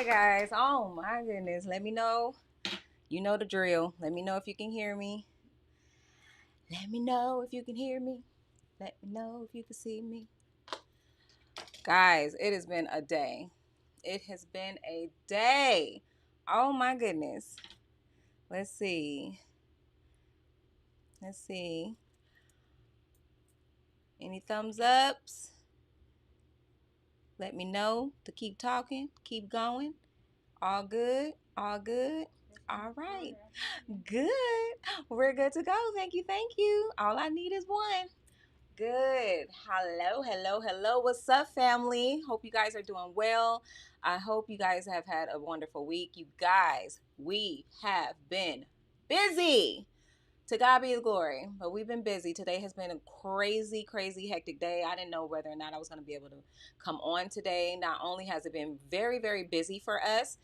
guys. Oh my goodness. Let me know. You know the drill. Let me know if you can hear me. Let me know if you can hear me. Let me know if you can see me. Guys, it has been a day. It has been a day. Oh my goodness. Let's see. Let's see. Any thumbs ups? Let me know to keep talking, keep going. All good? All good? All right. Good. We're good to go. Thank you. Thank you. All I need is one. Good. Hello, hello, hello. What's up, family? Hope you guys are doing well. I hope you guys have had a wonderful week. You guys, we have been busy. To God be the glory. But we've been busy. Today has been a crazy, crazy, hectic day. I didn't know whether or not I was going to be able to come on today. Not only has it been very, very busy for us,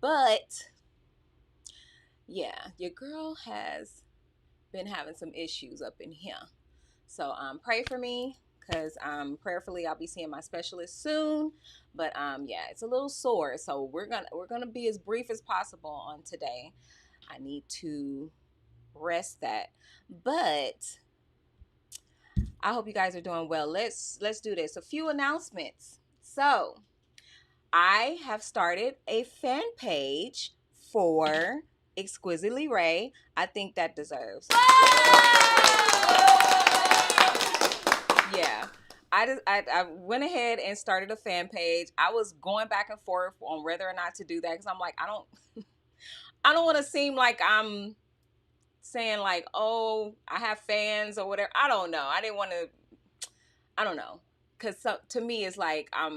but yeah, your girl has been having some issues up in here. So pray for me because prayerfully I'll be seeing my specialist soon. But yeah, it's a little sore. So we're gonna be as brief as possible on today. I need to rest that. But I hope you guys are doing well. Let's do this. A few announcements. So I have started a fan page for Exquisitely Ray. I think that deserves. Yeah. I went ahead and started a fan page. I was going back and forth on whether or not to do that because I'm like, I don't want to seem like I'm saying like, oh, I have fans or whatever. I don't know. I don't know. Because to me, it's like, I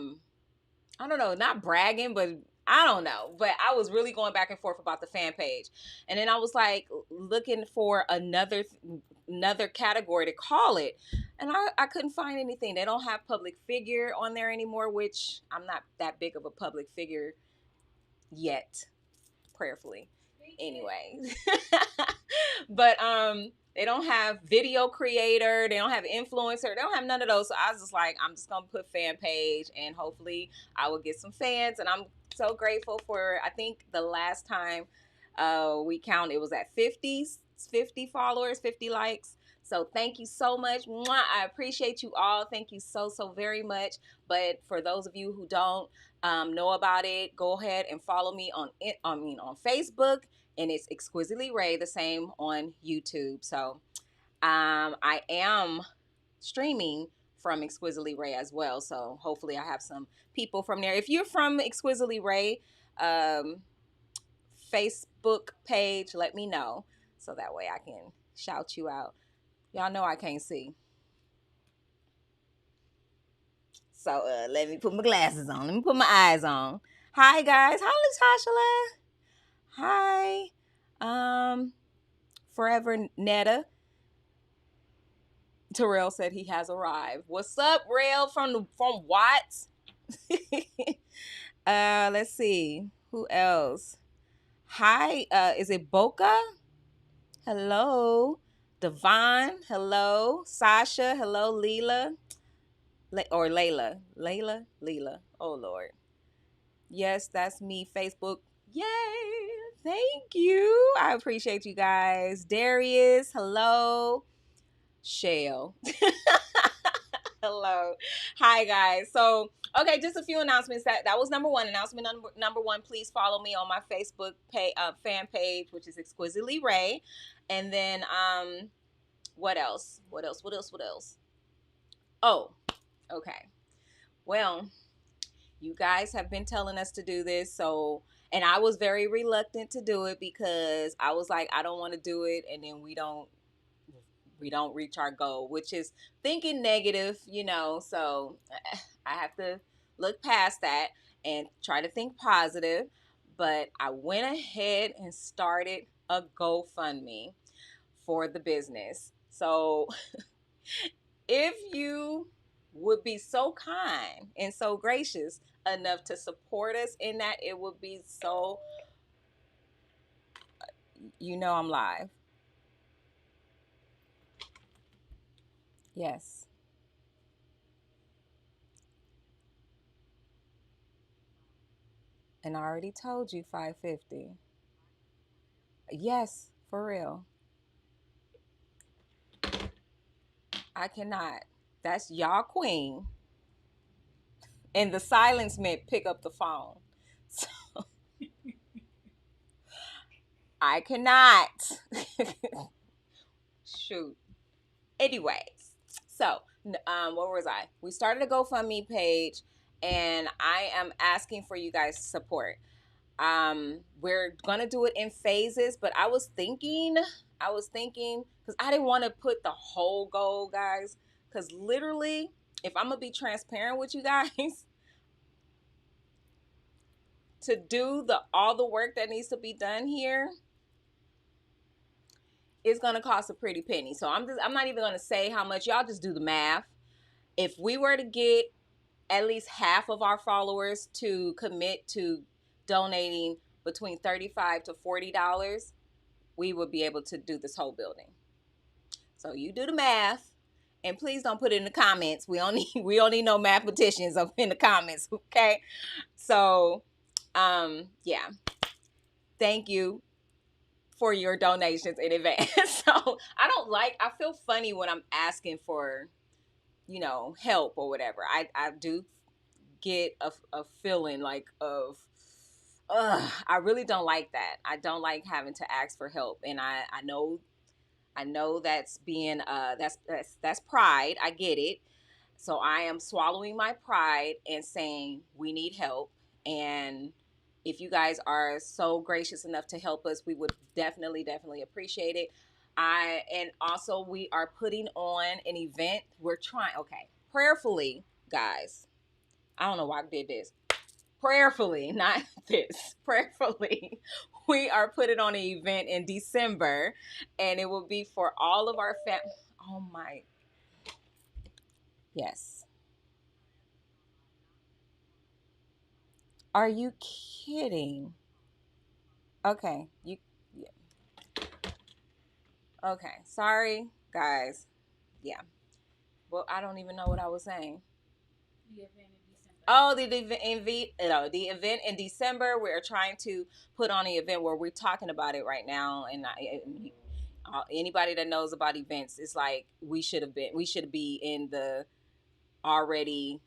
don't know, not bragging, but I don't know. But I was really going back and forth about the fan page. And then I was like looking for another category to call it. And I couldn't find anything. They don't have public figure on there anymore, which I'm not that big of a public figure yet, prayerfully. Anyway. But they don't have video creator, they don't have influencer, they don't have none of those. So I was just like, I'm just gonna put fan page and hopefully I will get some fans. And I'm so grateful for, I think the last time we counted, it was at 50 followers, 50 likes. So thank you so much. Mwah. I appreciate you all. Thank you so very much. But for those of you who don't know about it, go ahead and follow me on Facebook, and it's Exquisitely Ray, the same on YouTube. So I am streaming from Exquisitely Ray as well. So hopefully I have some people from there. If you're from Exquisitely Ray Facebook page, let me know so that way I can shout you out. Y'all know I can't see. So let me put my glasses on. Let me put my eyes on. Hi guys. Hi Latasha. Hi. Forever Netta. Terrell said he has arrived. What's up, Rail from Watts? Let's see. Who else? Hi, is it Boca? Hello. Devon, hello. Sasha, hello. Leela. Or Layla. Leela. Oh, Lord. Yes, that's me. Facebook. Yay. Thank you. I appreciate you guys. Darius, hello. Shell. Hello. Hi, guys. So, okay, just a few announcements. That was number one. Announcement number one, please follow me on my Facebook fan page, which is Exquisitely Ray. And then, what else? Oh, okay. Well, you guys have been telling us to do this, so, and I was very reluctant to do it because I was like, I don't want to do it, and then we don't reach our goal, which is thinking negative, so I have to look past that and try to think positive. But I went ahead and started a GoFundMe for the business. So if you would be so kind and so gracious enough to support us in that, it would be so, I'm live. Yes. And I already told you 550. Yes, for real. I cannot. That's y'all queen. And the silence meant pick up the phone. So I cannot. Shoot. Anyways, so what was I? We started a GoFundMe page, and I am asking for you guys' support. We're gonna do it in phases, but I was thinking because I didn't want to put the whole goal, guys, because literally, if I'm gonna be transparent with you guys, to do all the work that needs to be done here, it's gonna cost a pretty penny. So I'm not even gonna say how much. Y'all just do the math. If we were to get at least half of our followers to commit to donating between $35 to $40, we would be able to do this whole building. So you do the math, and please don't put it in the comments. We only know mathematicians up in the comments, okay? So, yeah. Thank you for your donations in advance. So I feel funny when I'm asking for, help or whatever. I do get a feeling like I really don't like that. I don't like having to ask for help. And I know that's being that's pride. I get it. So I am swallowing my pride and saying we need help. And if you guys are so gracious enough to help us, we would definitely appreciate it. And also we are putting on an event. We're trying, okay, prayerfully, guys. I don't know why I did this. Prayerfully, not this. Prayerfully, we are putting on an event in December, and it will be for all of our Oh my, yes. Are you kidding? Okay, yeah. Okay, sorry, guys. Yeah. Well, I don't even know what I was saying. The event in December. Oh, the event in December. We're trying to put on an event where we're talking about it right now, and anybody that knows about events, it's like we should be in the already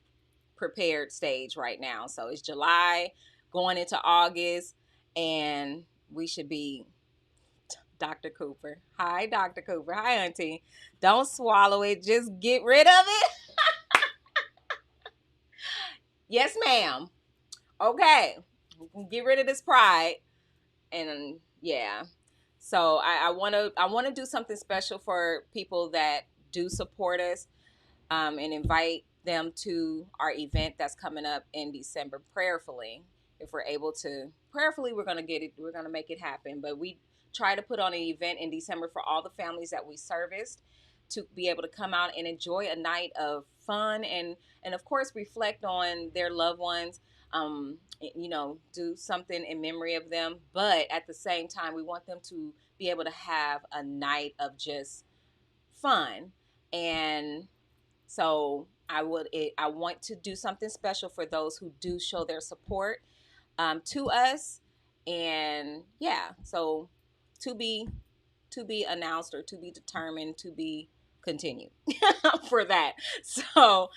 prepared stage right now. So it's July going into August, and we should be. Dr. Cooper. Hi, Dr. Cooper. Hi, Auntie. Don't swallow it. Just get rid of it. Yes, ma'am. Okay. Get rid of this pride. And yeah. So I wanna do something special for people that do support us, and invite them to our event that's coming up in December. Prayerfully, if we're able to, we're gonna get it. We're gonna make it happen. But we try to put on an event in December for all the families that we serviced to be able to come out and enjoy a night of fun and of course reflect on their loved ones. Do something in memory of them, but at the same time we want them to be able to have a night of just fun. And so I want to do something special for those who do show their support, to us. And yeah, so to be announced, or to be determined, to be continued for that. So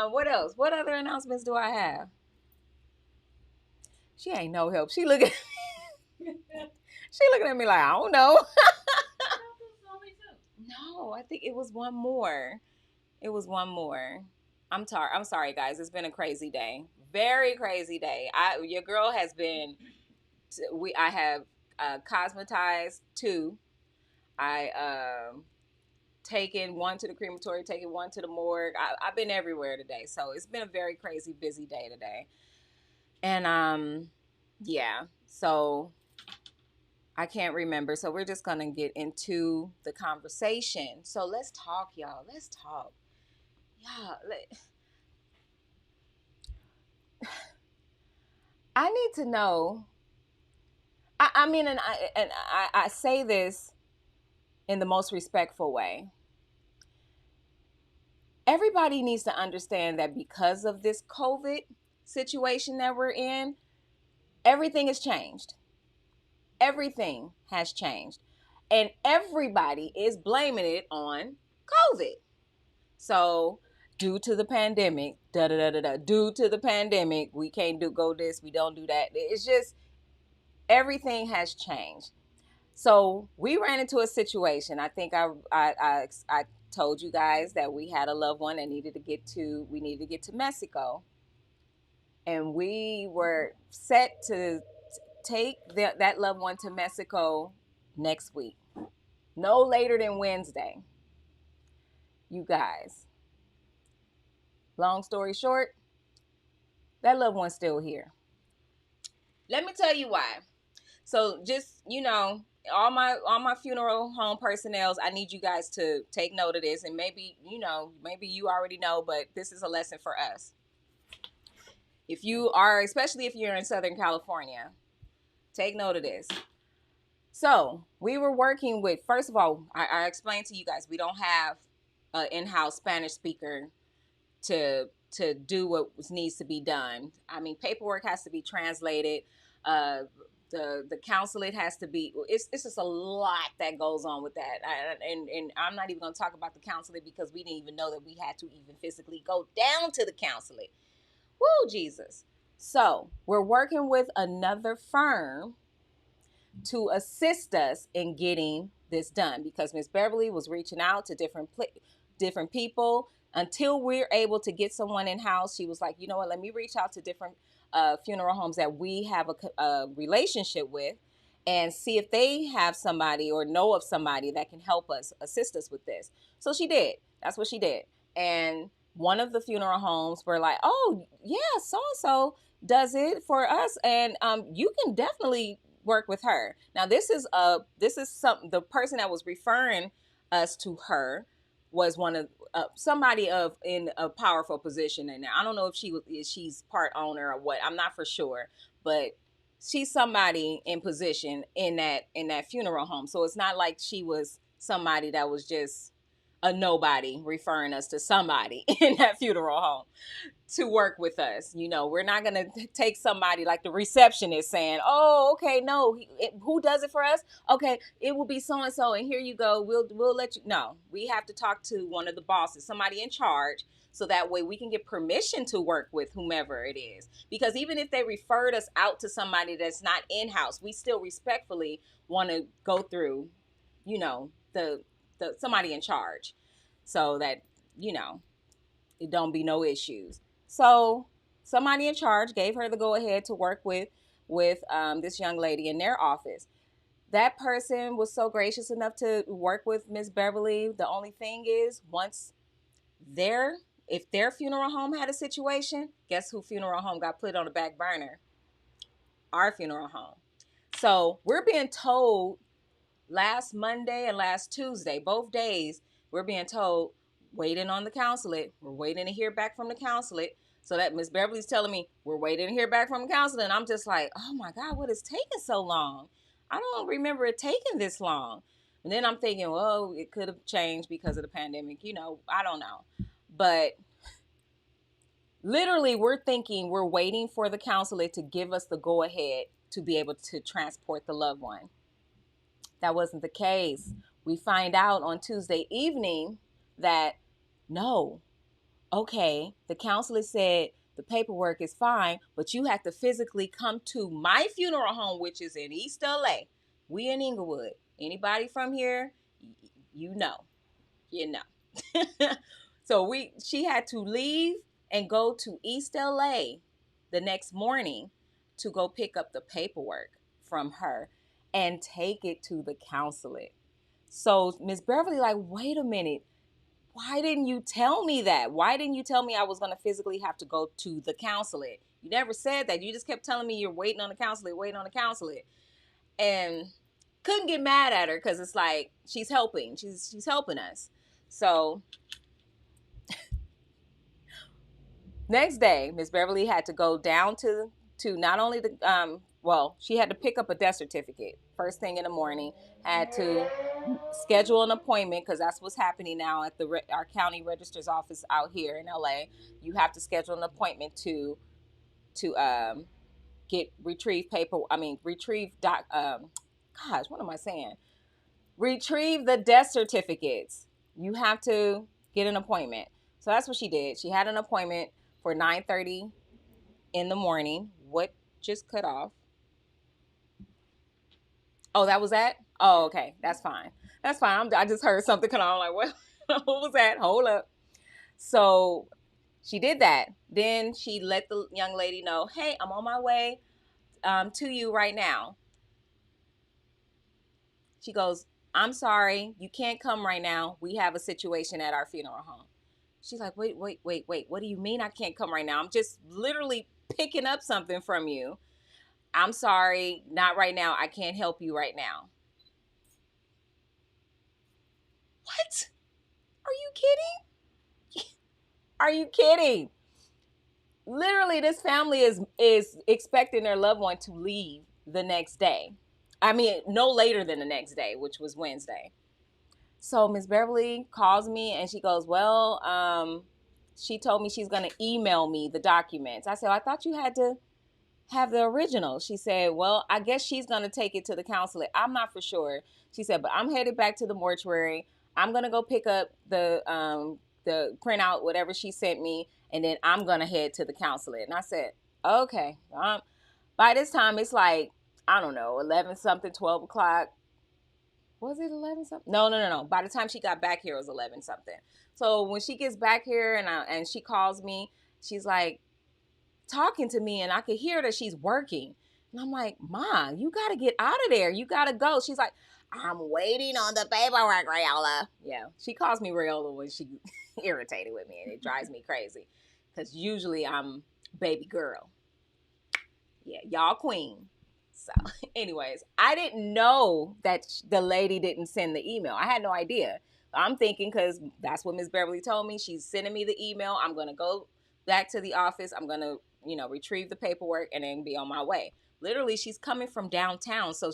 what else? What other announcements do I have? She ain't no help. She looking at me like, I don't know. No, I think it was one more. It was one more. I'm sorry, guys. It's been a crazy day. Very crazy day. Your girl has been. I have cosmetized 2. I taken 1 to the crematory, taken 1 to the morgue. I've been everywhere today, so it's been a very crazy, busy day today. And yeah. So I can't remember. So we're just gonna get into the conversation. So let's talk, y'all. Let's talk. Yeah. I need to know. I mean, I say this in the most respectful way. Everybody needs to understand that because of this COVID situation that we're in, Everything has changed. Everything has changed. And everybody is blaming it on COVID. So, due to the pandemic, due to the pandemic, we can't go this, we don't do that. It's just everything has changed. So we ran into a situation. I think I told you guys that we had a loved one that needed to get to Mexico, and we were set to take that loved one to Mexico next week, no later than Wednesday. You guys, long story short, that loved one's still here. Let me tell you why. So just, all my funeral home personnel, I need you guys to take note of this. And maybe you already know, but this is a lesson for us. Especially if you're in Southern California, take note of this. So we were working with, first of all, I explained to you guys, we don't have an in-house Spanish speaker to do what needs to be done. I mean, paperwork has to be translated. The consulate has to be, it's just a lot that goes on with that. And I'm not even going to talk about the consulate because we didn't even know that we had to even physically go down to the consulate. Woo, Jesus. So we're working with another firm to assist us in getting this done because Miss Beverly was reaching out to different people until we're able to get someone in-house. She was like, you know what, let me reach out to different funeral homes that we have a relationship with and see if they have somebody or know of somebody that can help us, assist us with this. So she did. That's what she did. And one of the funeral homes were like, oh, yeah, so-and-so does it for us. And you can definitely work with her. Now, this is the person that was referring us to her was one of somebody in a powerful position. And I don't know if she's part owner or what. I'm not for sure, but she's somebody in position in that funeral home. So it's not like she was somebody that was just a nobody referring us to somebody in that funeral home to work with us. We're not going to take somebody like the receptionist saying, oh, okay, no, who does it for us? Okay, it will be so-and-so, and here you go. We'll let you. No, we have to talk to one of the bosses, somebody in charge, so that way we can get permission to work with whomever it is. Because even if they referred us out to somebody that's not in-house, we still respectfully want to go through, the somebody in charge so that, it don't be no issues. So somebody in charge gave her the go-ahead to work with this young lady in their office. That person was so gracious enough to work with Miss Beverly. The only thing is, if their funeral home had a situation, guess who funeral home got put on the back burner? Our funeral home. So we're being told last Monday and last Tuesday, both days, we're being told, waiting on the consulate. We're waiting to hear back from the consulate. So that Miss Beverly's telling me we're waiting to hear back from the consulate. And I'm just like, oh my God, what is taking so long? I don't remember it taking this long. And then I'm thinking, well, it could have changed because of the pandemic. I don't know. But literally, we're thinking we're waiting for the consulate to give us the go ahead to be able to transport the loved one. That wasn't the case. We find out on Tuesday evening that no, okay, the consulate said the paperwork is fine, but you have to physically come to my funeral home, which is in East LA. We in Inglewood. Anybody from here, you know. So she had to leave and go to East LA the next morning to go pick up the paperwork from her and take it to the consulate. So Miss Beverly like, wait a minute. Why didn't you tell me that? Why didn't you tell me I was going to physically have to go to the consulate? You never said that. You just kept telling me you're waiting on the consulate. And couldn't get mad at her because it's like she's helping. She's helping us. So next day, Miss Beverly had to go down to not only the she had to pick up a death certificate first thing in the morning. Had to schedule an appointment because that's what's happening now at our county registrar's office out here in LA. You have to schedule an appointment to retrieve paper. I mean, retrieve gosh, what am I saying? Retrieve the death certificates. You have to get an appointment. So that's what she did. She had an appointment for 9:30 in the morning. What just cut off? Oh, that was that? Oh, okay. That's fine. That's fine. I just heard something cut off. I'm like, what was that? Hold up. So she did that. Then she let the young lady know, hey, I'm on my way to you right now. She goes, I'm sorry, you can't come right now. We have a situation at our funeral home. She's like, wait. What do you mean I can't come right now? I'm just literally picking up something from you. I'm sorry, not right now. I can't help you right now. What? Are you kidding? Are you kidding? Literally, this family is expecting their loved one to leave the next day. I mean, no later than the next day, which was Wednesday. So Miss Beverly calls me and she goes, well, she told me she's going to email me the documents. I said, I thought you had to have the original. She said, well, I guess she's going to take it to the consulate. I'm not for sure. She said, but I'm headed back to the mortuary. I'm going to go pick up the printout, whatever she sent me, and then I'm going to head to the consulate. And I said, okay. By this time, it's like, I don't know, 11 something, 12 o'clock. Was it 11 something? No. By the time she got back here, it was 11 something. So when she gets back here and she calls me, she's like talking to me and I could hear that she's working. And I'm like, Ma, you got to get out of there. You got to go. She's like, I'm waiting on the paperwork, Rayola. Yeah, she calls me Rayola when she's irritated with me and it drives me crazy. Because usually I'm baby girl. Yeah, y'all queen. So anyways, I didn't know that the lady didn't send the email. I had no idea. I'm thinking because that's what Miss Beverly told me. She's sending me the email. I'm going to go back to the office. I'm going to, retrieve the paperwork and then be on my way. Literally, she's coming from downtown. So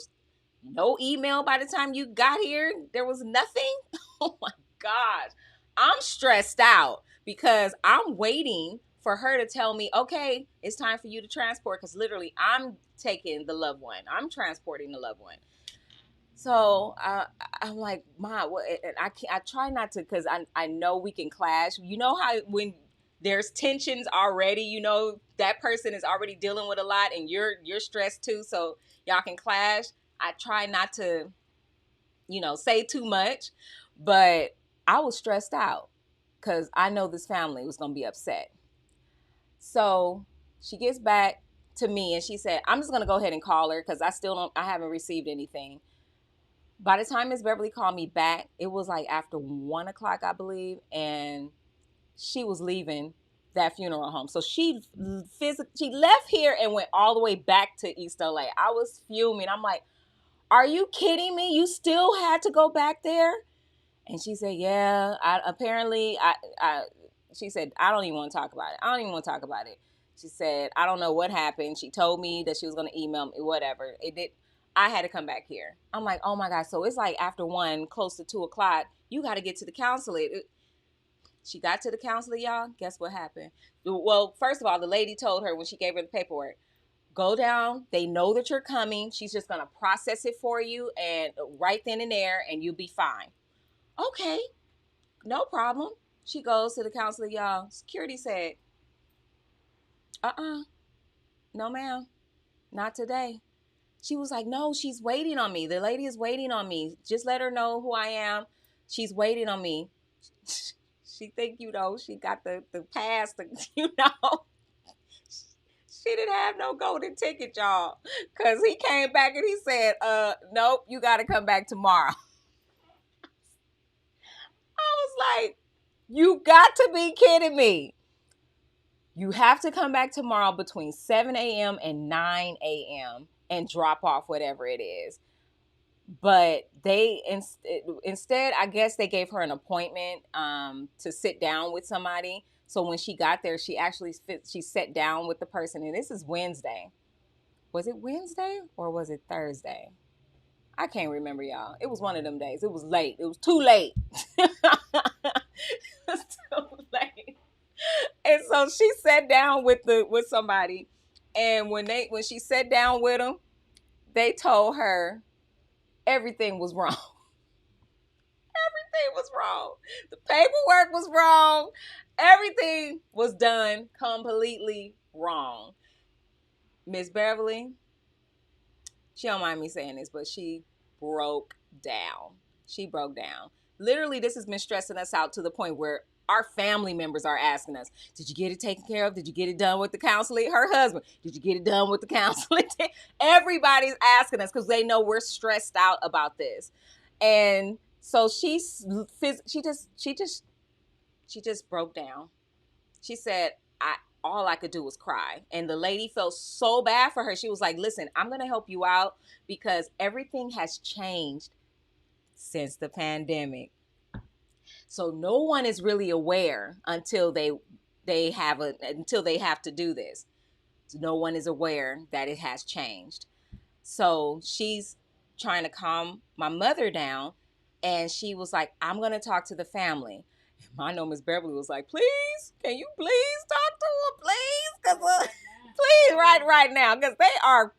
no email by the time you got here. There was nothing. Oh my gosh. I'm stressed out because I'm waiting for her to tell me, okay, it's time for you to transport, because literally I'm taking the loved one. I'm transporting the loved one. So I'm like, Ma, what? And I try not to, because I know we can clash. You know how when there's tensions already, that person is already dealing with a lot and you're stressed too, so y'all can clash. I try not to, say too much, but I was stressed out because I know this family was going to be upset. So she gets back to me and she said, I'm just going to go ahead and call her because I haven't received anything. By the time Miss Beverly called me back, it was like after 1 o'clock, I believe. And she was leaving that funeral home. So she left here and went all the way back to East LA. I was fuming. I'm like, are you kidding me? You still had to go back there? And she said, yeah, she said, I don't even want to talk about it. She said, I don't know what happened. She told me that she was going to email me, whatever. I had to come back here. I'm like, oh my God. So it's like after 1, close to 2 o'clock, you got to get to the consulate. She got to the consulate, y'all. Guess what happened? Well, first of all, the lady told her when she gave her the paperwork, go down. They know that you're coming. She's just going to process it for you and right then and there, and you'll be fine. Okay, no problem. She goes to the consulate, y'all. Security said, no ma'am, not today. She was like, no, she's waiting on me. The lady is waiting on me. Just let her know who I am. She's waiting on me. She think, she got the pass, She didn't have no golden ticket, y'all. Because he came back and he said, nope, you got to come back tomorrow. I was like, you got to be kidding me. You have to come back tomorrow between 7 a.m. and 9 a.m. and drop off whatever it is. But they instead, I guess they gave her an appointment to sit down with somebody. So when she got there, she sat down with the person. And this is Wednesday. Was it Wednesday or was it Thursday? I can't remember, y'all. It was one of them days. It was late. It was too late. It was too late. And so she sat down with somebody, And when she sat down with them, they told her everything was wrong. Everything was wrong. The paperwork was wrong. Everything was done completely wrong. Miss Beverly, she don't mind me saying this, but she broke down. She broke down. Literally, this has been stressing us out to the point where our family members are asking us, did you get it taken care of? Did you get it done with the counseling? Her husband, did you get it done with the counseling? Everybody's asking us because they know we're stressed out about this. And so she just broke down. She said, all I could do was cry. And the lady felt so bad for her. She was like, listen, I'm going to help you out because everything has changed since the pandemic. So no one is really aware until they have to do this. So no one is aware that it has changed. So she's trying to calm my mother down. And she was like, I'm going to talk to the family. I know Miss Beverly was like, please, can you please talk to her, please? Cause, please, right now, because they are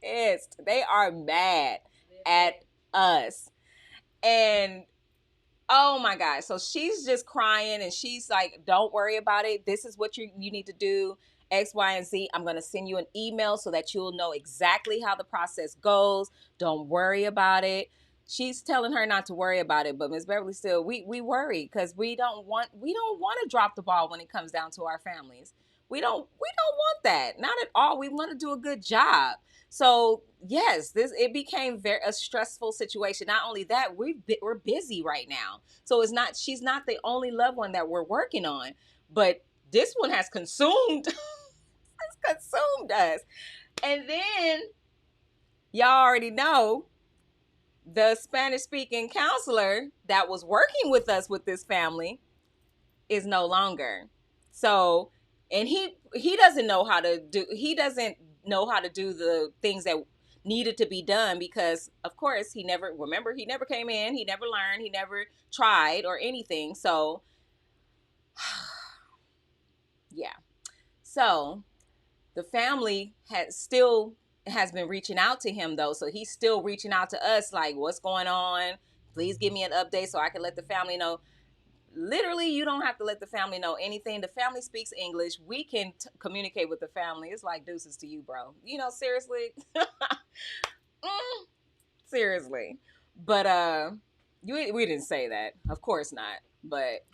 pissed. They are mad at us. And, oh, my God. So she's just crying, and she's like, don't worry about it. This is what you need to do, X, Y, and Z. I'm going to send you an email so that you'll know exactly how the process goes. Don't worry about it. She's telling her not to worry about it, but Miss Beverly still, we worry because we don't want to drop the ball when it comes down to our families. We don't want that. Not at all. We want to do a good job. So yes, it became a stressful situation. Not only that, we're busy right now. So she's not the only loved one that we're working on, but this one has consumed us. And then y'all already know, the Spanish-speaking counselor that was working with us with this family is no longer. So, and he doesn't know how to do the things that needed to be done because, of course, he never came in, he never learned, he never tried or anything. So, yeah. So, the family has been reaching out to him though. So he's still reaching out to us like, what's going on? Please give me an update so I can let the family know. Literally, you don't have to let the family know anything. The family speaks English. We can communicate with the family. It's like deuces to you, bro. Seriously. Seriously. But we didn't say that. Of course not. But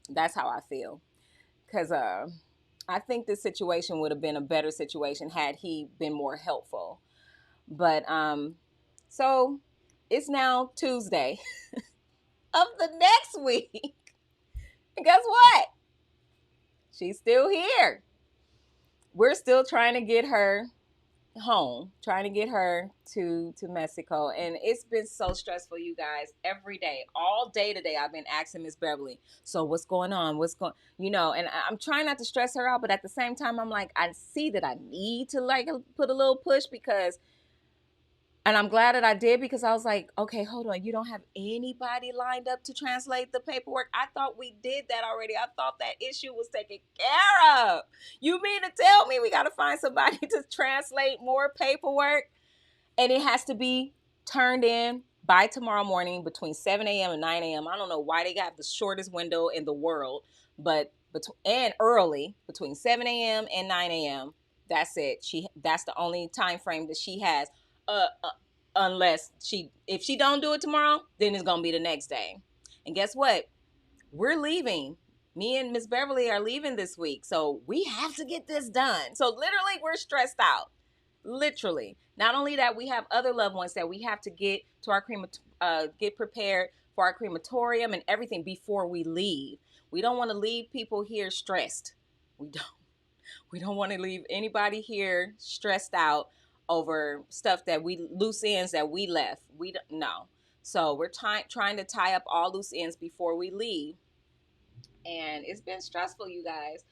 that's how I feel. Because I think this situation would have been a better situation had he been more helpful. But so it's now Tuesday of the next week. And guess what? She's still here. We're still trying to get her home, trying to get her to Mexico. And it's been so stressful, you guys. Every day, all day today, I've been asking Miss Beverly, so what's going on? And I'm trying not to stress her out, but at the same time, I'm like, I see that I need to put a little push and I'm glad that I did because I was like, okay, hold on. You don't have anybody lined up to translate the paperwork? I thought we did that already. I thought that issue was taken care of. You mean to tell me we got to find somebody to translate more paperwork? And it has to be turned in by tomorrow morning between 7 a.m. and 9 a.m. I don't know why they got the shortest window in the world, and early, between 7 a.m. and 9 a.m. That's it. That's the only time frame that she has. Unless if she don't do it tomorrow, then it's gonna be the next day. And guess what? We're leaving. Me and Miss Beverly are leaving this week, so we have to get this done. So literally, we're stressed out. Literally. Not only that, we have other loved ones that we have to get to our get prepared for our crematorium and everything before we leave. We don't want to leave people here stressed. We don't want to leave anybody here stressed out over stuff loose ends that we left. We don't know. So we're trying to tie up all loose ends before we leave. And it's been stressful, you guys.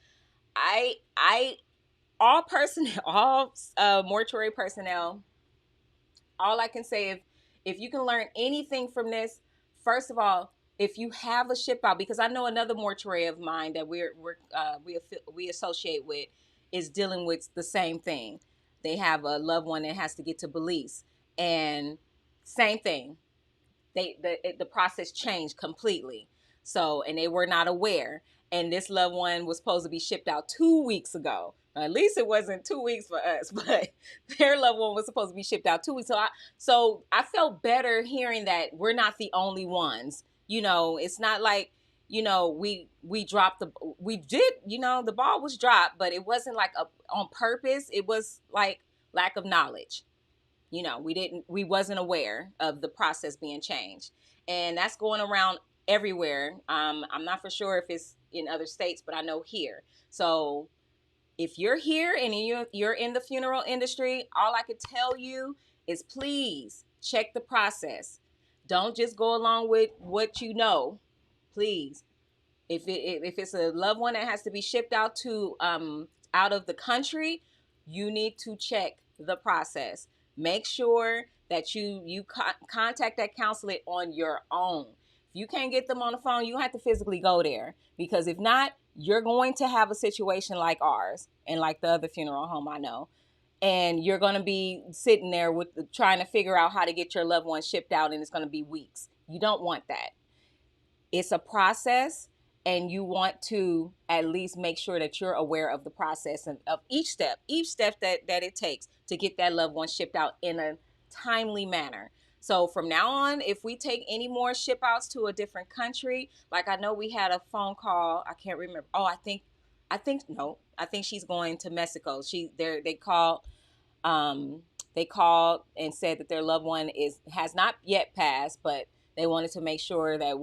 All mortuary personnel, all I can say, if you can learn anything from this, first of all, if you have a ship out, because I know another mortuary of mine that we associate with, is dealing with the same thing. They have a loved one that has to get to Belize, and same thing. The process changed completely. So, and they were not aware. And this loved one was supposed to be shipped out 2 weeks ago. At least it wasn't 2 weeks for us, but their loved one was supposed to be shipped out 2 weeks. So I felt better hearing that we're not the only ones. You know, it's not like, you know, we dropped we did, you know, the ball was dropped, but it wasn't like on purpose. It was like lack of knowledge. You know, we wasn't aware of the process being changed, and that's going around everywhere. I'm not for sure if it's in other states, but I know here. So if you're here and you're in the funeral industry, all I could tell you is please check the process. Don't just go along with what you know. Please, if it's a loved one that has to be shipped out to out of the country, you need to check the process. Make sure that you contact that consulate on your own. If you can't get them on the phone, you have to physically go there, because if not, you're going to have a situation like ours and like the other funeral home I know, and you're going to be sitting there with trying to figure out how to get your loved one shipped out, and it's going to be weeks. You don't want that. It's a process, and you want to at least make sure that you're aware of the process and of each step that it takes to get that loved one shipped out in a timely manner. So from now on, if we take any more ship outs to a different country, like I know we had a phone call, I can't remember. Oh, I think she's going to Mexico. They called and said that their loved one has not yet passed, but they wanted to make sure that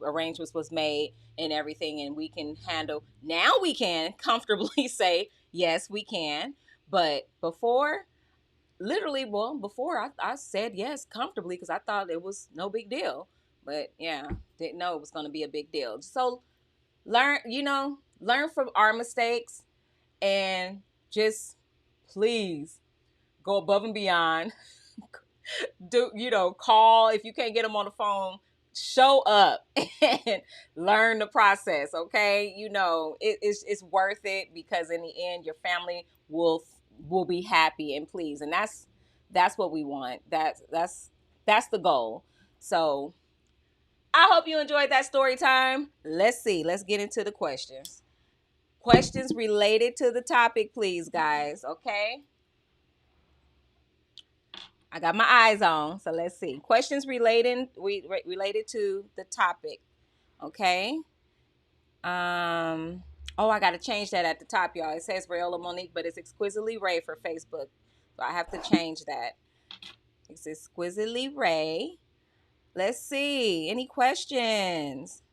arrangements was made and everything, and we can handle. Now we can comfortably say, yes, we can. But before, I said yes comfortably because I thought it was no big deal. But yeah, didn't know it was going to be a big deal. So learn from our mistakes, and just please go above and beyond. Call if you can't get them on the phone. Show up and learn the process. Okay, it's worth it, because in the end, your family will be happy and pleased, and that's what we want. That's the goal. So I hope you enjoyed that story time. Let's get into the questions related to the topic, please, guys. Okay, I got my eyes on, so let's see. Questions related to the topic. Okay. I got to change that at the top, y'all. It says Rayola Monique, but it's ExquisitelyRay for Facebook. So I have to change that. It's ExquisitelyRay. Let's see. Any questions?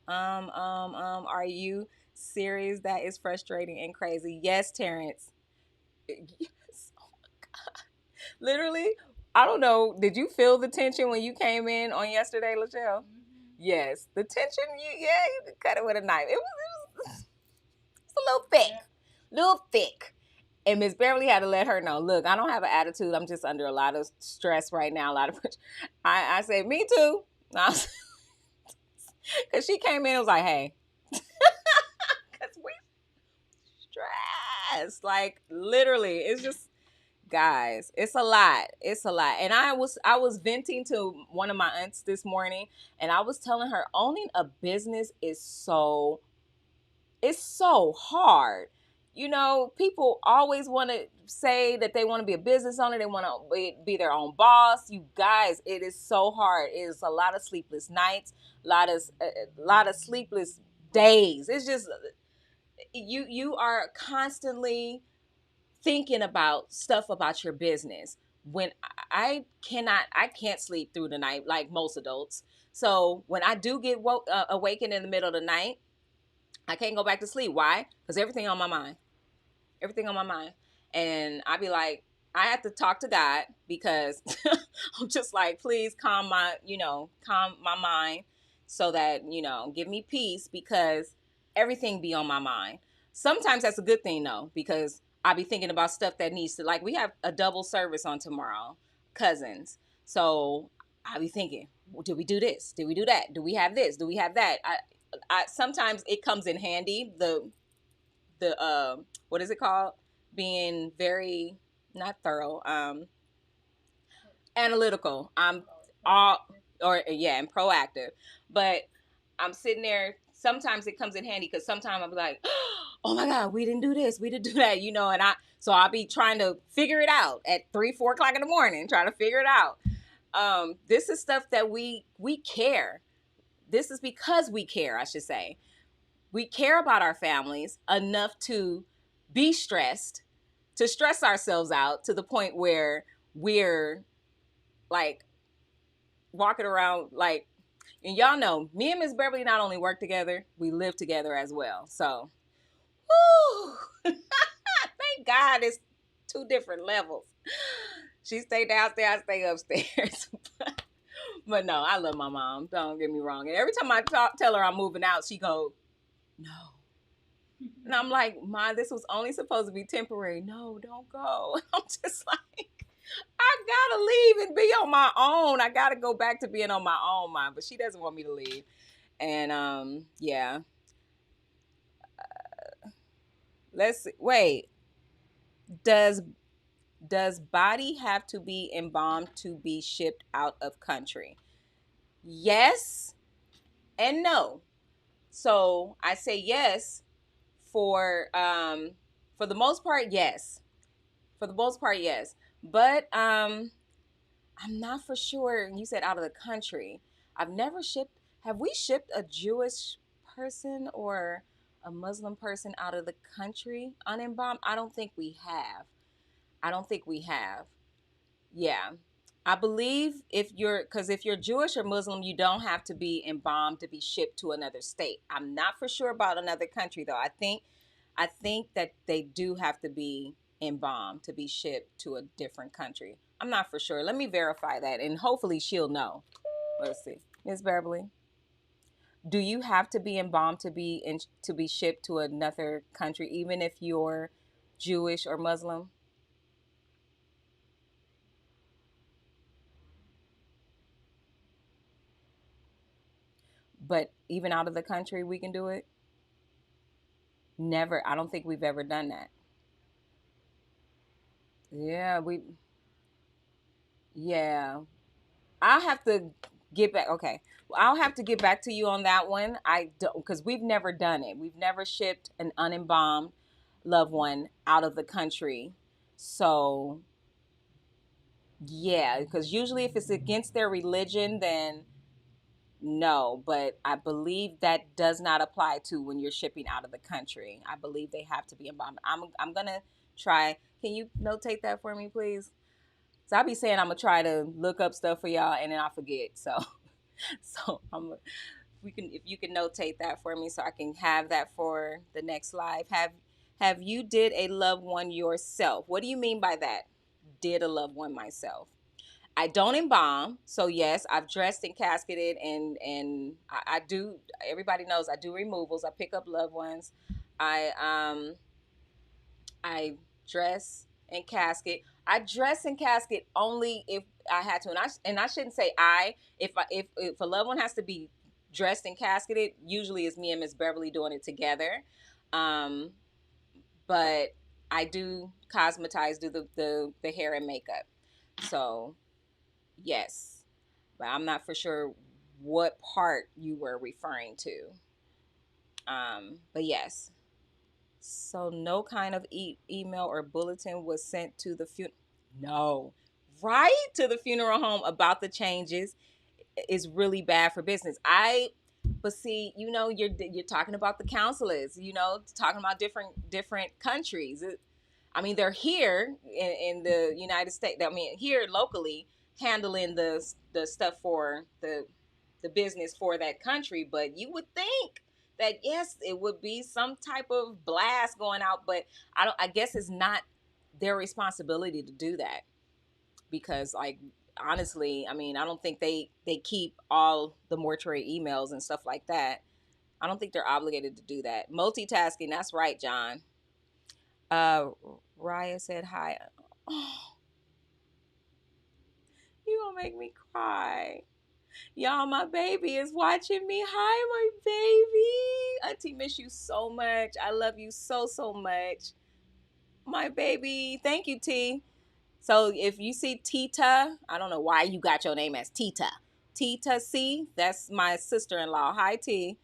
Are you serious? That is frustrating and crazy. Yes, Terrence. Yes. Oh my God. Literally, I don't know. Did you feel the tension when you came in on yesterday, Lachelle? Mm-hmm. Yes, the tension. You could cut it with a knife. It was a little thick. And Miss Beverly had to let her know. Look, I don't have an attitude. I'm just under a lot of stress right now. A lot of. I said, me too. Because she came in and was like, hey, because we stressed. Like literally, it's just. Guys, it's a lot. And I was venting to one of my aunts this morning, and I was telling her owning a business is so hard. People always want to say that they want to be a business owner. They want to be their own boss. You guys, it is so hard. It is a lot of sleepless nights, a lot of sleepless days. It's just you are constantly thinking about stuff about your business. When I can't sleep through the night like most adults. So when I do get awakened in the middle of the night, I can't go back to sleep. Why? Because everything on my mind. And I be like, I have to talk to God, because I'm just like, please calm my mind, so that, give me peace, because everything be on my mind. Sometimes that's a good thing though, because I be thinking about stuff that needs to, like, we have a double service on tomorrow, cousins. So I be thinking, well, did we do this? Did we do that? Do we have this? Do we have that? I sometimes it comes in handy, the what is it called? Being very not thorough, analytical. I'm all or yeah, and proactive. But I'm sitting there. Sometimes it comes in handy because sometimes I'm like, oh my God, we didn't do this, we didn't do that, and I'll be trying to figure it out at 3, 4 o'clock in the morning, trying to figure it out. This is stuff that we care. This is because we care, I should say. We care about our families enough to be stressed, to stress ourselves out to the point where we're like walking around like, and y'all know, me and Miss Beverly not only work together, we live together as well. So, whoo, thank God it's 2 different levels. She stay downstairs, I stay upstairs. But no, I love my mom. Don't get me wrong. And every time I tell her I'm moving out, she go, no. And I'm like, Ma, this was only supposed to be temporary. No, don't go. I'm just like, I gotta leave and be on my own. I gotta go back to being on my own, Mom. But she doesn't want me to leave. And yeah. Let's see. Wait. Does body have to be embalmed to be shipped out of country? Yes and no. So I say yes for the most part, yes. For the most part, yes. But I'm not for sure. You said out of the country. I've never shipped. Have we shipped a Jewish person or a Muslim person out of the country unembalmed? I don't think we have. I don't think we have. Yeah. I believe if you're Jewish or Muslim, you don't have to be embalmed to be shipped to another state. I'm not for sure about another country though. I think that they do have to be embalmed to be shipped to a different country. I'm not for sure. Let me verify that, and hopefully she'll know. Let's see, Ms. Beverly, do you have to be embalmed to be shipped to another country, even if you're Jewish or Muslim? But even out of the country, we can do it. Never. I don't think we've ever done that. Yeah, yeah. I'll have to get back. Okay. Well, I'll have to get back to you on that one. I don't, because we've never done it. We've never shipped an unembalmed loved one out of the country. So, yeah, because usually if it's against their religion, then no. But I believe that does not apply to when you're shipping out of the country. I believe they have to be embalmed. I'm going to try. Can you notate that for me, please? So I'll be saying I'm gonna try to look up stuff for y'all, and then I forget. So, so if you can notate that for me, so I can have that for the next live. Have you did a loved one yourself? What do you mean by that? Did a loved one myself? I don't embalm, so yes, I've dressed and casketed, and I do. Everybody knows I do removals. I pick up loved ones. I dress and casket. I dress and casket only if I had to, and I shouldn't say I. If a loved one has to be dressed and casketed, usually it's me and Miss Beverly doing it together. Um, but I do cosmetize, do the hair and makeup. So yes, but I'm not for sure what part you were referring to. But yes. So no kind of email or bulletin was sent to the No, right to the funeral home about the changes is really bad for business. But see, you're talking about the consulates. Talking about different countries. I mean, they're here in the United States. I mean, here locally handling the stuff for the business for that country. But you would think that yes, it would be some type of blast going out. But I guess it's not their responsibility to do that because, like, honestly, I mean, I don't think they keep all the mortuary emails and stuff like that. I don't think they're obligated to do that. Multitasking. That's right, John. Uh, Raya said hi. Oh, you gonna make me cry. Y'all, my baby is watching me. Hi, my baby. Auntie, miss you so much. I love you so, so much. My baby. Thank you, T. So if you see Tita, I don't know why you got your name as Tita. Tita C, that's my sister-in-law. Hi, T.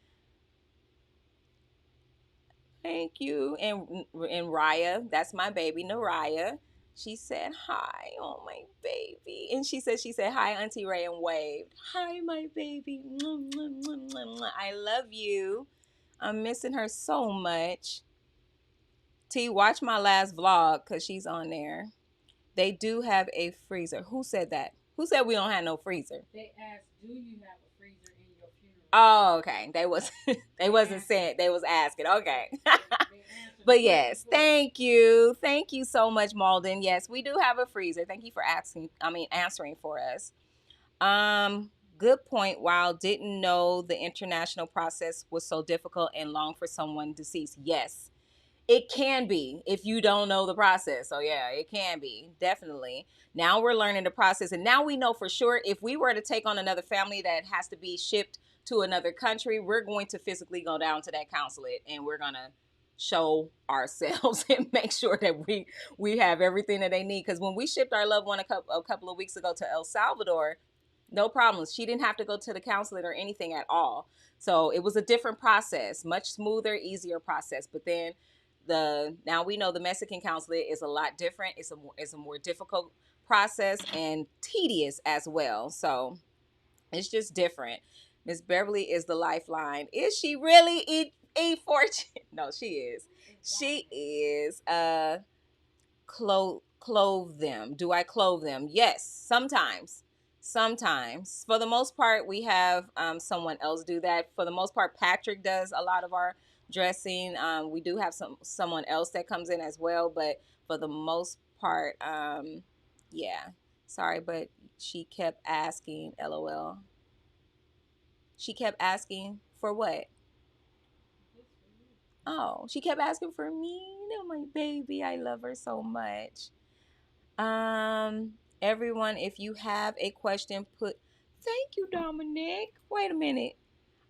Thank you. And Raya, that's my baby, Naraya. She said hi. Oh, my baby. And she said hi, Auntie Ray, and waved. Hi, my baby. I love you. I'm missing her so much. T, watch my last vlog because she's on there. They do have a freezer. Who said that? Who said we don't have no freezer? They asked, do you have a freezer in your funeral? Oh, okay. They wasn't saying, they was asking. Okay. But yes, thank you. Thank you so much, Malden. Yes, we do have a freezer. Thank you for answering for us. Good point. While didn't know the international process was so difficult and long for someone deceased. Yes. It can be if you don't know the process. So yeah, it can be, definitely. Now we're learning the process, and now we know for sure if we were to take on another family that has to be shipped to another country, we're going to physically go down to that consulate and we're gonna show ourselves and make sure that we have everything that they need. Because when we shipped our loved one a couple of weeks ago to El Salvador, no problems. She didn't have to go to the consulate or anything at all. So it was a different process, much smoother, easier process. But then now we know the Mexican consulate is a lot different. It's a more difficult process and tedious as well. So it's just different. Miss Beverly is the lifeline. Is she really a fortune? No, she is. She is. Clothe them. Do I clothe them? Yes, sometimes. Sometimes. For the most part, we have someone else do that. For the most part, Patrick does a lot of our dressing. We do have someone else that comes in as well, but for the most part, yeah. Sorry, but she kept asking, LOL. She kept asking for what? Oh, she kept asking for me. Oh, my baby. I love her so much. Everyone, if you have a question, thank you, Dominic. Wait a minute.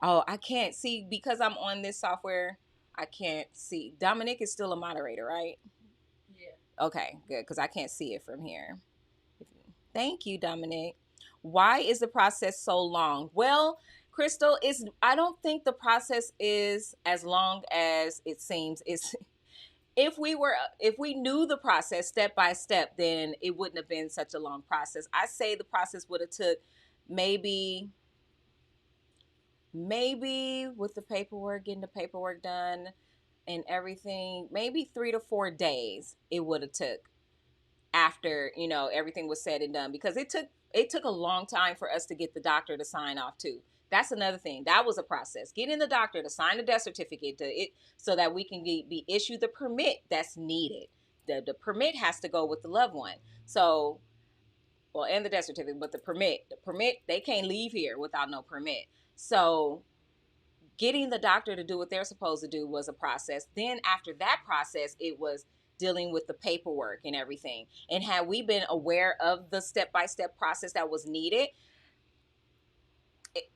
Oh, I can't see because I'm on this software. I can't see. Dominic is still a moderator, right? Yeah. Okay, good, because I can't see it from here. Thank you, Dominic. Why is the process so long? Well, Crystal, I don't think the process is as long as it seems. If we knew the process step by step, then it wouldn't have been such a long process. I say the process would have took maybe with the paperwork, getting the paperwork done and everything, maybe 3 to 4 days it would have took after, everything was said and done, because it took a long time for us to get the doctor to sign off too. That's another thing. That was a process. Getting the doctor to sign the death certificate so that we can be issued the permit that's needed. The permit has to go with the loved one. So, well, and the death certificate, but the permit, they can't leave here without no permit. So getting the doctor to do what they're supposed to do was a process. Then after that process, it was dealing with the paperwork and everything. And had we been aware of the step-by-step process that was needed,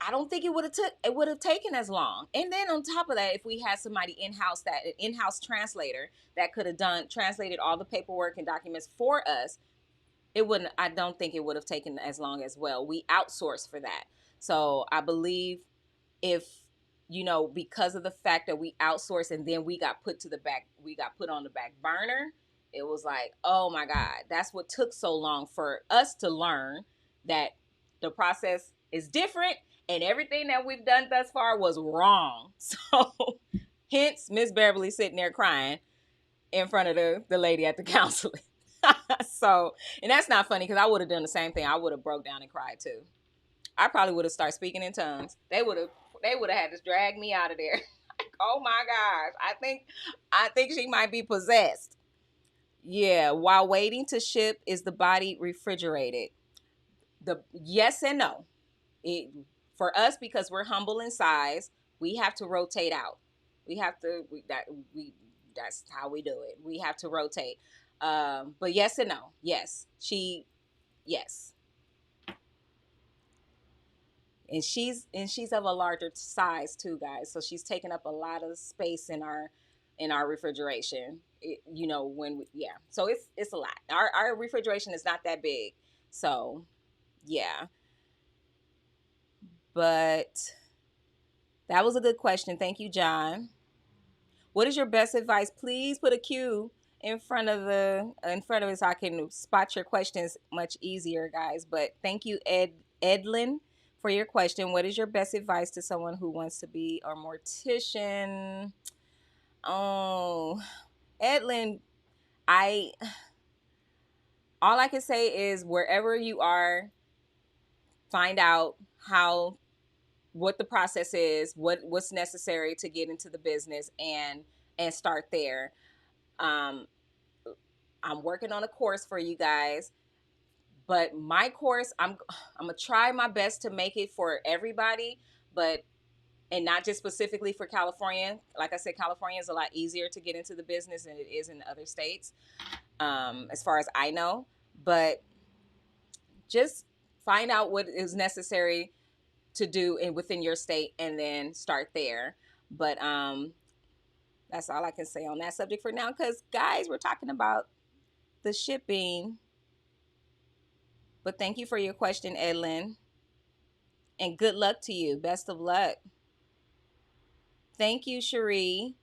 I don't think it would have taken as long. And then on top of that, if we had somebody in-house, an in-house translator that could have translated all the paperwork and documents for us, I don't think it would have taken as long as well. We outsourced for that. So I believe if, because of the fact that we outsourced and then we got put on the back burner, it was like, oh my God, that's what took so long for us to learn that the process is different and everything that we've done thus far was wrong. So hence Miss Beverly sitting there crying in front of the lady at the consulate. So, and that's not funny because I would have done the same thing. I would have broke down and cried too. I probably would have started speaking in tongues. They would have had to drag me out of there. Like, oh my gosh, I think she might be possessed. Yeah, while waiting to ship, is the body refrigerated? The yes and no. For us, because we're humble in size, we have to rotate out. That's how we do it. We have to rotate. But yes and no. Yes. Yes. she's of a larger size too, guys. So she's taking up a lot of space in our refrigeration. When yeah. So it's a lot. Our refrigeration is not that big. So yeah. But that was a good question. Thank you, John. What is your best advice? Please put a Q in front of it so I can spot your questions much easier, guys. But thank you, Edlin, for your question. What is your best advice to someone who wants to be a mortician? Oh, Edlin, I all I can say is wherever you are, find out how what the process is, what's necessary to get into the business, and start there. Um, I'm working on a course for you guys, but my course, I'm gonna try my best to make it for everybody, but and not just specifically for California. Like I said, California is a lot easier to get into the business than it is in other states, as far as I know. But just find out what is necessary to do within your state, and then start there. But that's all I can say on that subject for now. Because guys, we're talking about the shipping. But thank you for your question, Edlin. And good luck to you. Best of luck. Thank you, Cherie.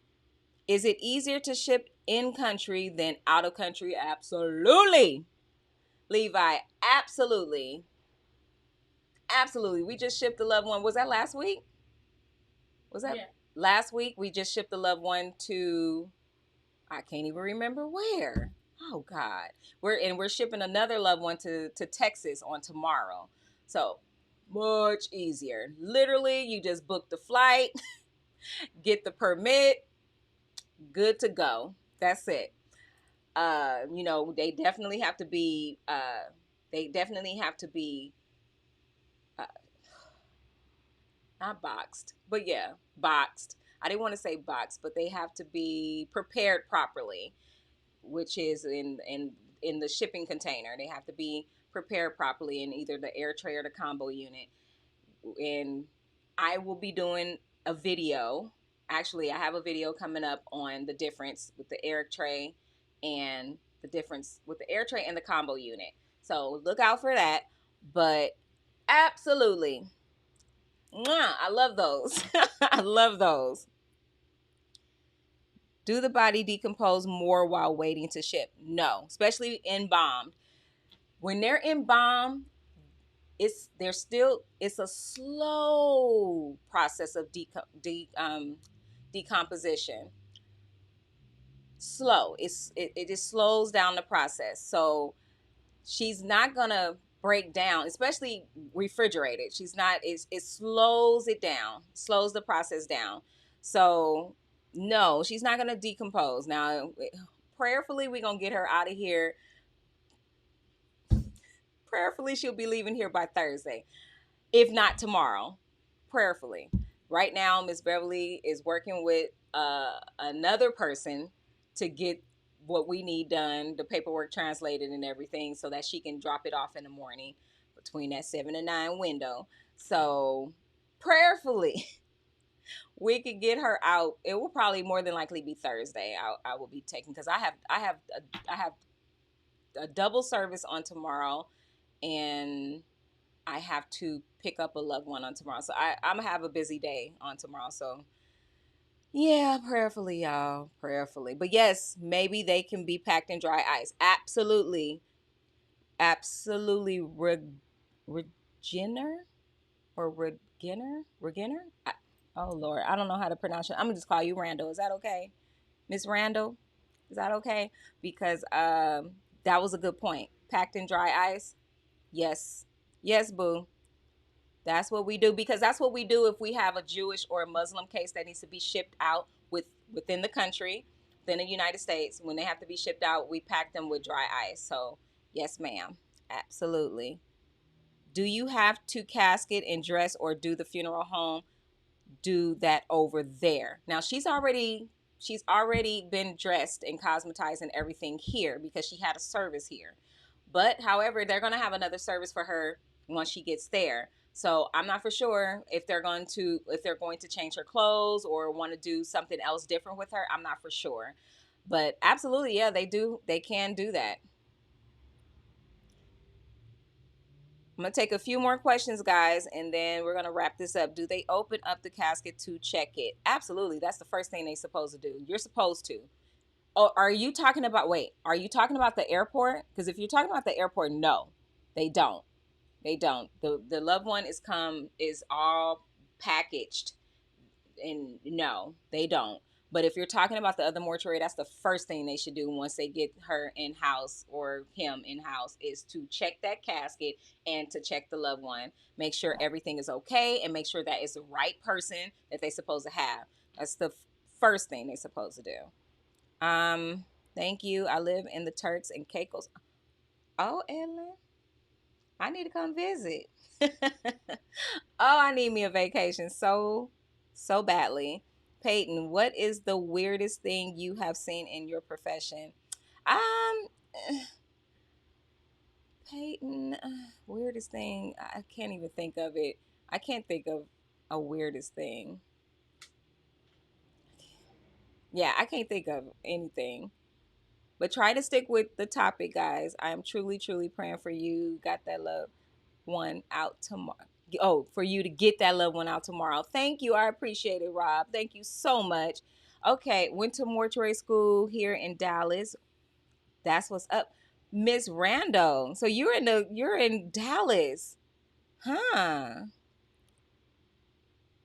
Is it easier to ship in country than out of country? Absolutely. Levi, absolutely. Absolutely. We just shipped the loved one. Was that last week? Was that last week? We just shipped the loved one to, I can't even remember where. Oh God. We're shipping another loved one to Texas on tomorrow. So much easier. Literally, you just book the flight, get the permit, good to go. That's it. They definitely have to be uh, not boxed, but yeah, boxed. I didn't want to say boxed, but they have to be prepared properly, which is in the shipping container. They have to be prepared properly in either the air tray or the combo unit. And I will be doing a video. Actually, I have a video coming up on the difference with the air tray and the difference with the air tray and the combo unit. So look out for that. But absolutely, mwah, I love those. I love those. Do the body decompose more while waiting to ship? No, especially embalmed. When they're embalmed, it's a slow process of decomposition. Slow. It just slows down the process. So she's not gonna break down, especially refrigerated. She's not. It slows it down, slows the process down. So no, she's not gonna decompose. Now, prayerfully, we're gonna get her out of here. Prayerfully, she'll be leaving here by Thursday, if not tomorrow. Prayerfully. Right now, Miss Beverly is working with another person to get what we need done, the paperwork translated and everything, so that she can drop it off in the morning between that 7 to 9 window. So prayerfully, we could get her out. It will probably more than likely be Thursday. I will be taking, because I have a double service on tomorrow, and I have to pick up a loved one on tomorrow. So I'm gonna have a busy day on tomorrow. So yeah, prayerfully, y'all. Prayerfully. But yes, maybe they can be packed in dry ice. Absolutely. Absolutely. Regener? Or Regener? Oh Lord, I don't know how to pronounce it. I'm gonna just call you Randall. Is that okay? Miss Randall? Is that okay? Because that was a good point. Packed in dry ice. Yes. Yes, boo. That's what we do, because that's what we do if we have a Jewish or a Muslim case that needs to be shipped out within the country, within the United States. When they have to be shipped out, we pack them with dry ice. So, yes, ma'am. Absolutely. Do you have to casket and dress, or do the funeral home do that over there? Now, she's already been dressed and cosmetized and everything here because she had a service here. But however, they're going to have another service for her once she gets there. So I'm not for sure if they're going to change her clothes or want to do something else different with her. I'm not for sure. But absolutely, yeah, they can do that. I'm gonna take a few more questions, guys, and then we're gonna wrap this up. Do they open up the casket to check it? Absolutely. That's the first thing they're supposed to do. You're supposed to. Oh, are you talking about are you talking about the airport? Because if you're talking about the airport, no, they don't. They don't. The loved one is all packaged, and no, they don't. But if you're talking about the other mortuary, that's the first thing they should do once they get her in house or him in house, is to check that casket and to check the loved one. Make sure everything is okay and make sure that it's the right person that they're supposed to have. That's the first thing they're supposed to do. Thank you. I live in the Turks and Caicos. Oh, Ellen, I need to come visit. Oh, I need me a vacation so badly. Peyton, what is the weirdest thing you have seen in your profession? Um, Peyton, weirdest thing. I can't even think of it. I can't think of a weirdest thing. Yeah, I can't think of anything. But try to stick with the topic, guys. I am truly, truly praying for you. Got that loved one out tomorrow. Oh, for you to get that loved one out tomorrow. Thank you. I appreciate it, Rob. Thank you so much. Okay, went to mortuary school here in Dallas. That's what's up. Miss Rando. So you're in Dallas. Huh.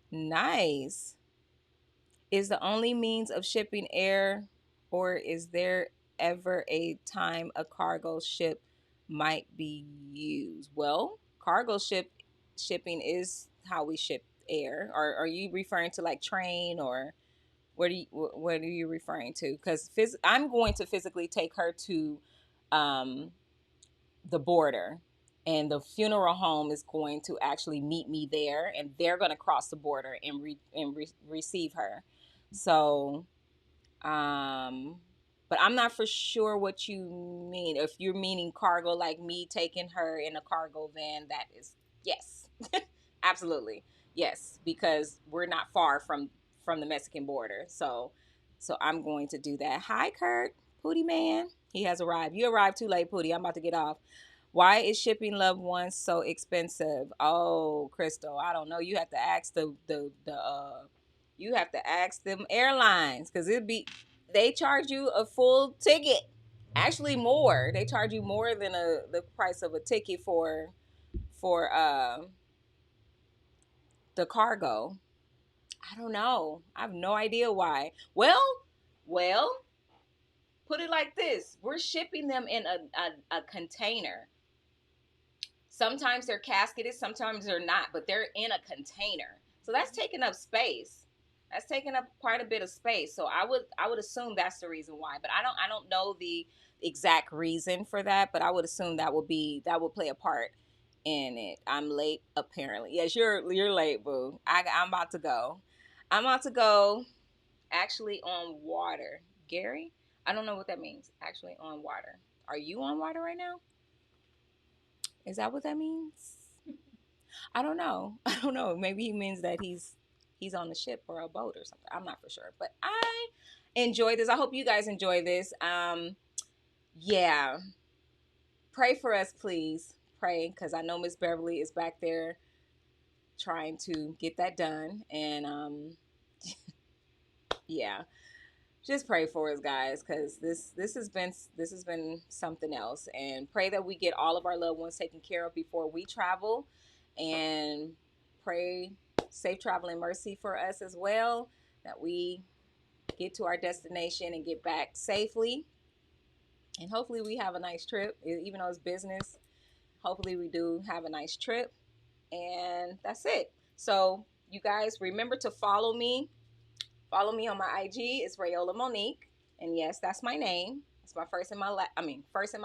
Nice. Is the only means of shipping air, or is there ever a time a cargo ship might be used? Well, shipping is how we ship air. Or are you referring to like train, or what are you referring to? Because I'm going to physically take her to um, the border, and the funeral home is going to actually meet me there, and they're going to cross the border and receive her. So, um, but I'm not for sure what you mean. If you're meaning cargo, like me taking her in a cargo van, that is yes, absolutely yes, because we're not far from the Mexican border. So I'm going to do that. Hi, Kurt, Pootie man. He has arrived. You arrived too late, Pootie. I'm about to get off. Why is shipping loved ones so expensive? Oh, Crystal, I don't know. You have to ask you have to ask them airlines, because they charge you a full ticket. Actually, more. They charge you more than the price of a ticket for the cargo. I don't know. I have no idea why. Well, put it like this: we're shipping them in a container. Sometimes they're casketed, sometimes they're not, but they're in a container. So that's taking up space. That's taking up quite a bit of space. So I would assume that's the reason why. But I don't know the exact reason for that, but I would assume that would play a part in it. I'm late apparently. Yes, you're late, boo. I'm about to go. I'm about to go actually on water. Gary? I don't know what that means. Actually on water. Are you on water right now? Is that what that means? I don't know. I don't know. Maybe he means that he's on the ship or a boat or something. I'm not for sure. But I enjoy this. I hope you guys enjoy this. Yeah. Pray for us, please. Pray, because I know Miss Beverly is back there trying to get that done. And yeah. Just pray for us, guys, because this has been something else. And pray that we get all of our loved ones taken care of before we travel, and pray safe travel and mercy for us as well, that we get to our destination and get back safely, and hopefully we have a nice trip. Even though it's business, hopefully we do have a nice trip. And that's it. So you guys remember to follow me. Follow me on my IG. It's Rayola Monique. And yes, that's my name. It's my first and my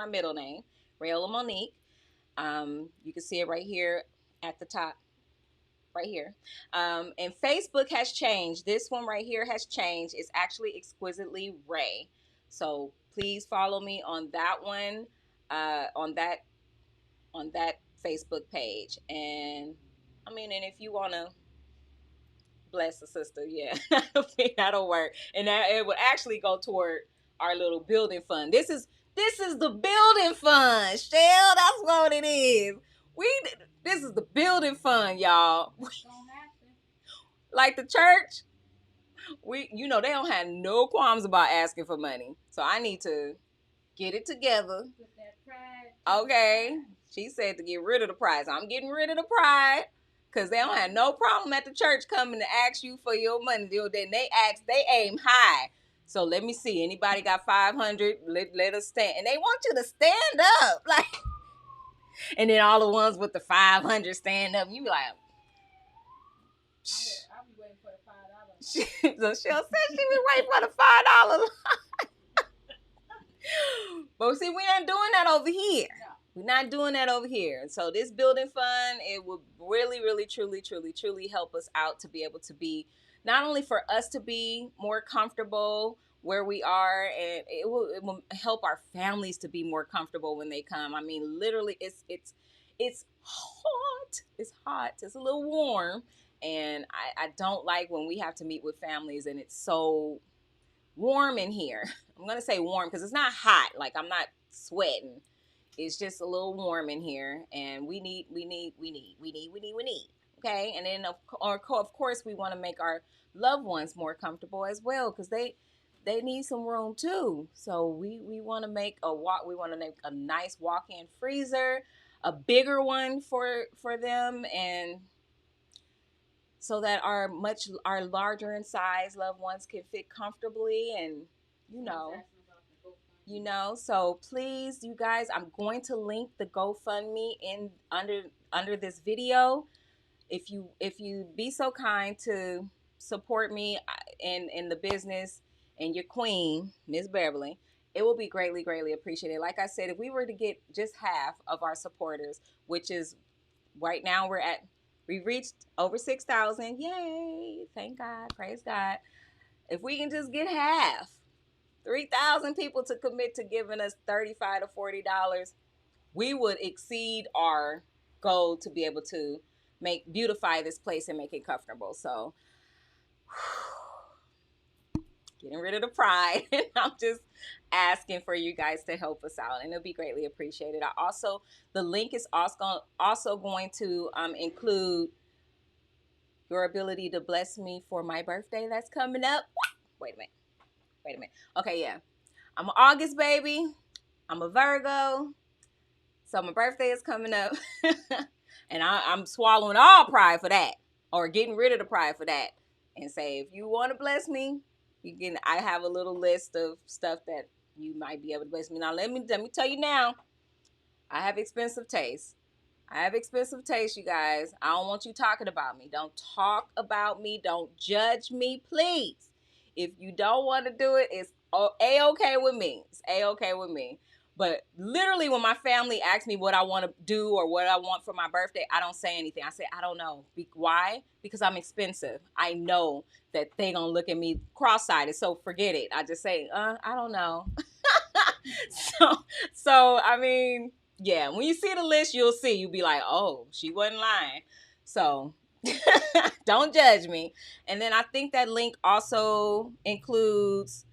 middle name, Rayola Monique. You can see it right here at the top, right here. And Facebook has changed. This one right here has changed. It's actually Exquisitely Ray. So please follow me on that one, on that Facebook page. And I mean, and if you want to bless a sister, yeah, that'll work. And that it would actually go toward our little building fund. This is the building fund, Shell. That's what it is. This is the building fund, y'all. Like the church, they don't have no qualms about asking for money. So I need to get it together. Okay. She said to get rid of the pride. So I'm getting rid of the pride. Because they don't have no problem at the church coming to ask you for your money. Then they aim high. So let me see. Anybody got 500? Let us stand. And they want you to stand up. Like, and then all the ones with the 500 stand up. You be like, I'll be waiting for the $5. so she'll say she be waiting for the $5. But see, we ain't doing that over here. No. We're not doing that over here. So this building fund, it will really, really, truly, truly, truly help us out to be able to be, not only for us to be more comfortable where we are, and it will help our families to be more comfortable when they come. I mean, literally, it's hot. It's hot. It's a little warm. And I don't like when we have to meet with families and it's so warm in here. I'm going to say warm because it's not hot. Like, I'm not sweating. It's just a little warm in here, and we need. Okay, and then of course we want to make our loved ones more comfortable as well, because they need some room too. So we want to make we want to make a nice walk-in freezer, a bigger one for them, and so that our larger in size loved ones can fit comfortably, and so please, you guys, I'm going to link the GoFundMe in under this video. If you be so kind to support me in the business and your queen, Miss Beverly, it will be greatly, greatly appreciated. Like I said, if we were to get just half of our supporters, which is right now we reached over 6,000. Yay! Thank God, praise God. If we can just get half, 3,000 people to commit to giving us $35 to $40, we would exceed our goal to be able to beautify this place and make it comfortable. So, getting rid of the pride, and I'm just asking for you guys to help us out, and it'll be greatly appreciated. The link is also going to include your ability to bless me for my birthday that's coming up. Wait a minute. Okay, yeah. I'm an August baby. I'm a Virgo. So my birthday is coming up. And I'm swallowing all pride for that. Or getting rid of the pride for that. And say, if you want to bless me, I have a little list of stuff that you might be able to bless me. Now let me tell you now. I have expensive taste. You guys. I don't want you talking about me. Don't talk about me. Don't judge me, please. If you don't want to do it, it's A-okay with me. It's A-okay with me. But literally, when my family asks me what I want to do or what I want for my birthday, I don't say anything. I say, I don't know. Why? Because I'm expensive. I know that they're going to look at me cross-eyed. So forget it. I just say, I don't know. So, I mean, yeah, when you see the list, you'll be like, oh, she wasn't lying. So don't judge me. And then I think that link also includes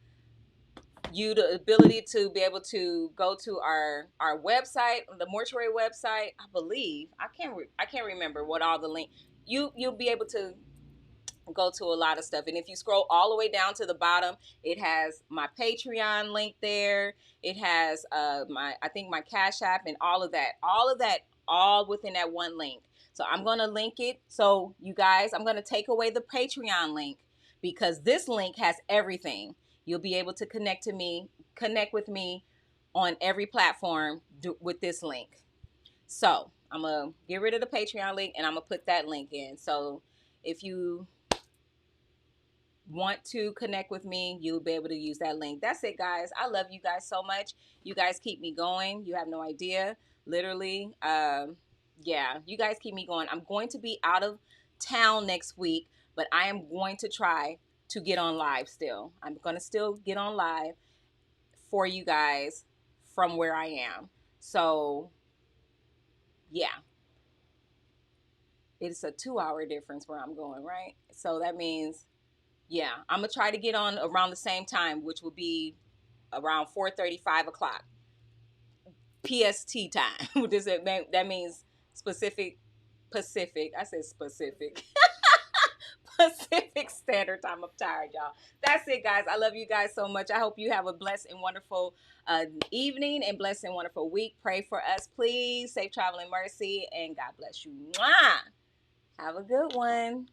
the ability to be able to go to our website, the mortuary website. I believe I can't remember what all the link. You'll be able to go to a lot of stuff, and if you scroll all the way down to the bottom, it has my Patreon link there. It has my Cash App and all of that all within that one link. So I'm going to link it. So you guys, I'm going to take away the Patreon link because this link has everything. You'll be able to connect with me on every platform with this link. So I'm going to get rid of the Patreon link and I'm going to put that link in. So if you want to connect with me, you'll be able to use that link. That's it, guys. I love you guys so much. You guys keep me going. You have no idea. Literally, yeah, you guys keep me going. I'm going to be out of town next week, but I am going to try to get on live still. I'm going to still get on live for you guys from where I am. So, yeah. it's a 2 hour difference where I'm going, right? So that means, yeah, I'm gonna try to get on around the same time, which will be around 4:30, 5 o'clock PST time. That means specific Pacific. I said specific. Pacific Standard Time. I'm tired, y'all. That's it, guys. I love you guys so much. I hope you have a blessed and wonderful evening and blessed and wonderful week. Pray for us, please. Safe travel and mercy, and God bless you. Mwah! Have a good one.